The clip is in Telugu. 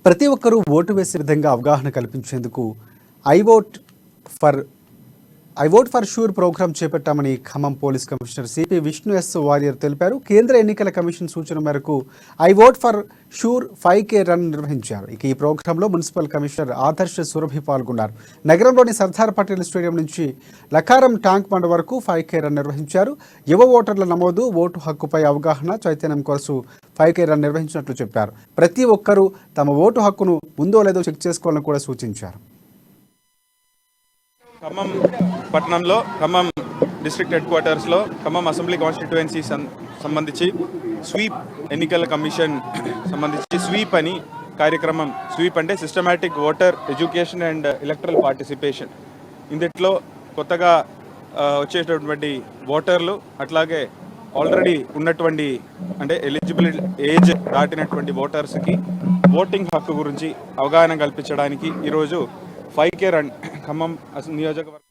ప్రతి ఒక్కరూ ఓటు వేసే విధంగా అవగాహన కల్పించేందుకు I vote for sure program చేపట్టామని Khammam police commissioner CP Vishnu S Warrier తెలిపారు. కేంద్ర ఎన్నికల కమిషన్ సూచన మేరకు I vote for sure 5K run నిర్వహించారు. ఇక ఈ ప్రోగ్రాంలో మున్సిపల్ కమిషనర్ ఆదర్శ సురభి పాల్గొన్నారు. నగరంలోని సర్దార్ పటేల్ స్టేడియం నుంచి లకారం ట్యాంక్ బండ్ వరకు 5K రన్ నిర్వహించారు. యువ ఓటర్ల నమోదు, ఓటు హక్కుపై అవగాహన, చైతన్యం కొరకు 5K రన్ నిర్వహించినట్లు చెప్పారు. ప్రతి ఒక్కరూ తమ ఓటు హక్కును ఉందో లేదో చెక్ చేసుకోవాలని కూడా సూచించారు. ఖమ్మం పట్టణంలో ఖమ్మం డిస్ట్రిక్ట్ హెడ్ క్వార్టర్స్లో ఖమ్మం అసెంబ్లీ కాన్స్టిట్యుయెన్సీ సంబంధించి స్వీప్ ఎన్నికల కమిషన్ సంబంధించి స్వీప్ అని కార్యక్రమం. స్వీప్ అంటే systematic voter education and electoral participation. ఇందులో కొత్తగా వచ్చేటటువంటి ఓటర్లు, అట్లాగే ఆల్రెడీ ఉన్నటువంటి అంటే ఎలిజిబుల్ ఏజ్ దాటినటువంటి ఓటర్స్కి ఓటింగ్ హక్కు గురించి అవగాహన కల్పించడానికి ఈరోజు 5K రన్ ఖమ్మం నియోజకవర్గం